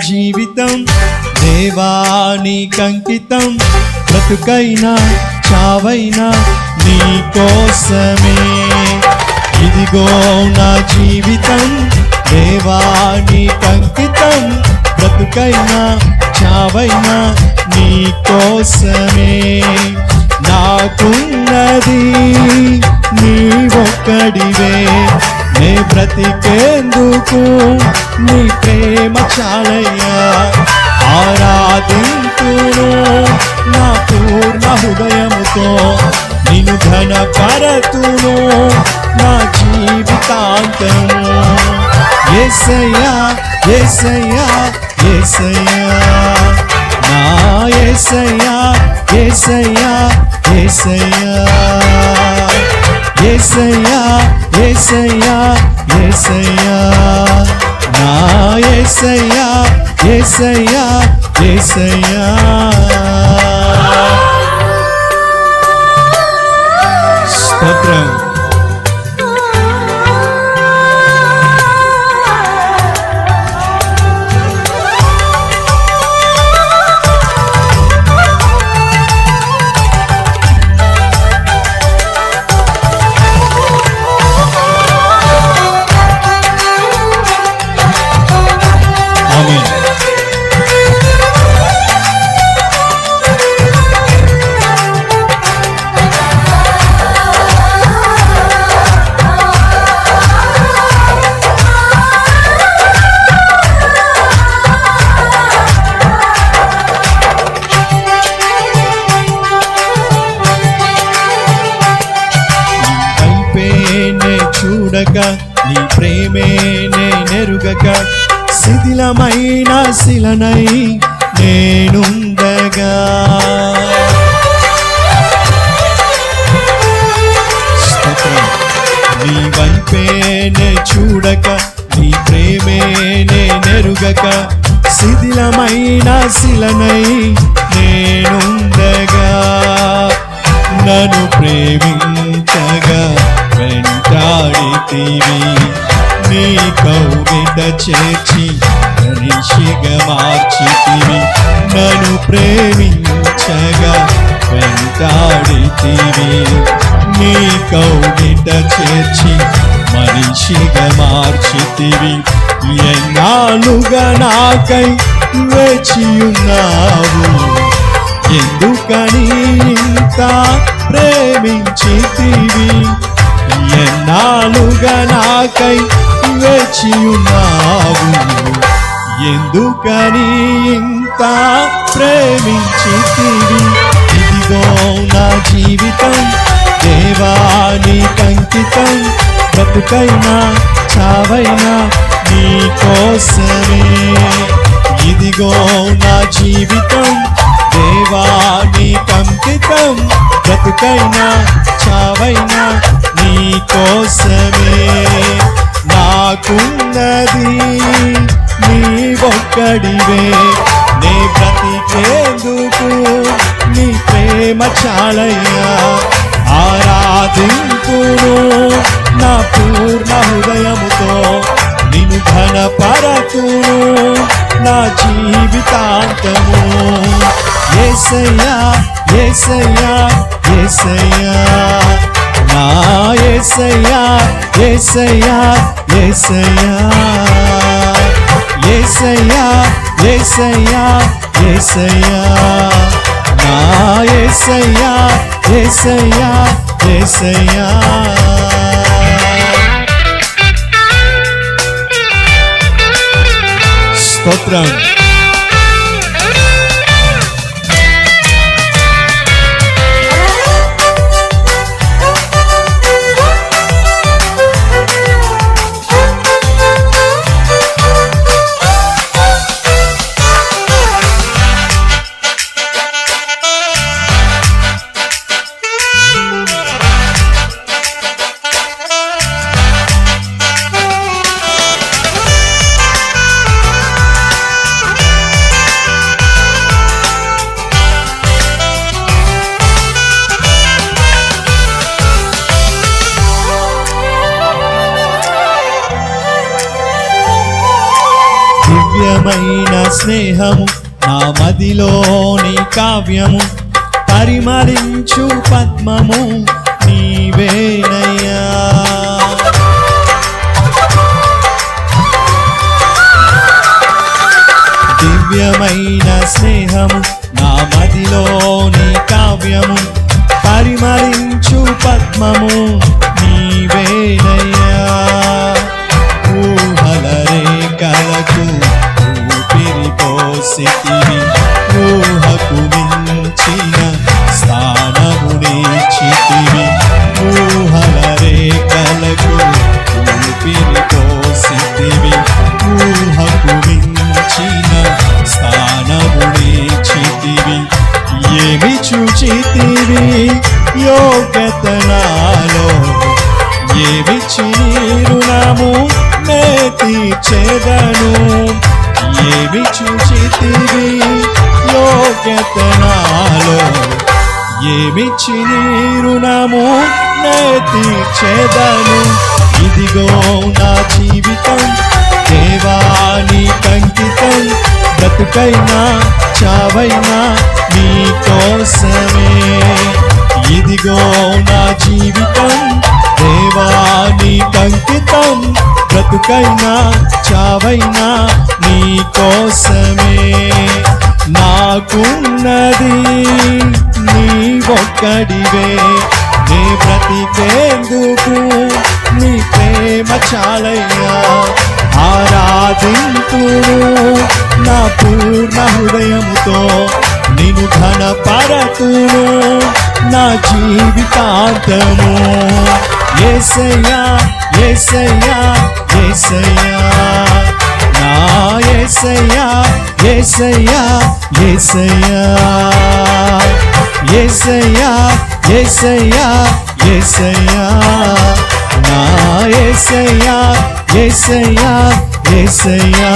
జీవితం దేవానికంకితం, బ్రతుకైనా చావైనా నీ కోసమే. ఇదిగో నా జీవితం దేవానికంకితం, బ్రతుకైనా చావైనా నీ కోసమే. నాకున్నది నీ ఒక్కడివే, నే బ్రతికేందుకు నీ ప్రేమ చాలయ్యా. ఆరాధింతును నా పూర్ణ హృదయముతో, నిన్ను ఘనపరతును నా జీవితాంతము. యేసయ్యా యేసయ్యా యేసయ్యా నా యేసయ్యా యేసయ్యా యేసయ్యా యేసయ్యా యేసయ్యా యేసయ్యా నా యేసయ్యా యేసయ్యా యేసయ్యా. స్తోత్రం. చూడక నీ ప్రేమే నేనెరుగక, శిథిలమైన శిలనై నేనుండగా. నీ వైపే నే చూడక నీ ప్రేమే నేనెరుగక, శిథిలమైన శిలనై నేనుండగా. నన్ను ప్రేమించగా వెంటాడితివి, నీ కౌగిట చేర్చి మనిషిగా మార్చితివి. నన్ను ప్రేమించగా వెంటాడితివి, నీ కౌగిట చేర్చి మనిషిగా మార్చితివి. ఎన్నాళ్ళుగా నాకై వేచియున్నావు, ఎందుకని ఇంత ప్రేమించితివి. ఎన్నాళ్ళుగా నాకై వేచియున్నావు, ఎందుకని ఇంత ప్రేమించితివి. ఇదిగో నా జీవితం దేవానికంకితం, బ్రతుకైనా చావైనా నీ కోసమే. ఇదిగో నా జీవితం దేవానికంకితం, బ్రతుకైనా చావైనా నీ కోసమే. నాకున్నది నీ ఒక్కడివే, నే బ్రతికేందుకు నీ ప్రేమ చాలయ్యా. ఆరాధింతును నా పూర్ణ హృదయముతో, నిన్ను ఘనపరతును నా జీవితాంతము. యేసయ్యా యేసయ్యా యేసయ్యా నా యేసయ్యా యేసయ్యా యేసయ్యా యేసయ్యా యేసయ్యా యేసయ్యా నా యేసయ్యా యేసయ్యా యేసయ్యా. స్తోత్రం. దివ్యమైన స్నేహము నా మదిలోని కావ్యము పరిమళించు పద్మము నీవేనయ్యా. దివ్యమైన స్నేహము నా మదిలోని కావ్యము పరిమళించు పద్మము నీవేనయ్యా. ఊహల రేఖలకు ఊపిరి పోసితివి, ఊహకు మించిన స్థానమునిచ్చితివి. ఊహల రేఖలకు ఊపిరి పోసితివి, ఊహకు మించిన స్థానమునిచ్చితివి. ఏమి చూచితివి యోగ్యత నాలో, ఏమిచ్చి రుణము నే తీర్చెదను. ఏమి చూచితివి యోగ్యత నాలో, ఏమిచ్చి రుణము నే తీర్చెదను. ఇదిగో నా జీవితం దేవానికంకితం, బ్రతుకైనా చావైనా నీ కోసమే. ఇదిగో నా జీవితం దేవానికంకితం, బ్రతుకైనా చావైనా నీ కోసమే. నాకున్నది నీ ఒక్కడివే, నే బ్రతికేందుకు నీ ప్రేమ చాలయ్యా. ఆరాధింతును నా పూర్ణ హృదయముతో, నిన్ను ఘనపరతును నా జీవితాంతము. యేసయ్యా యేసయ్యా యేసయ్యా, నా యేసయ్యా యేసయ్యా యేసయ్యా. యేసయ్యా యేసయ్యా యేసయ్యా, నా యేసయ్యా యేసయ్యా యేసయ్యా.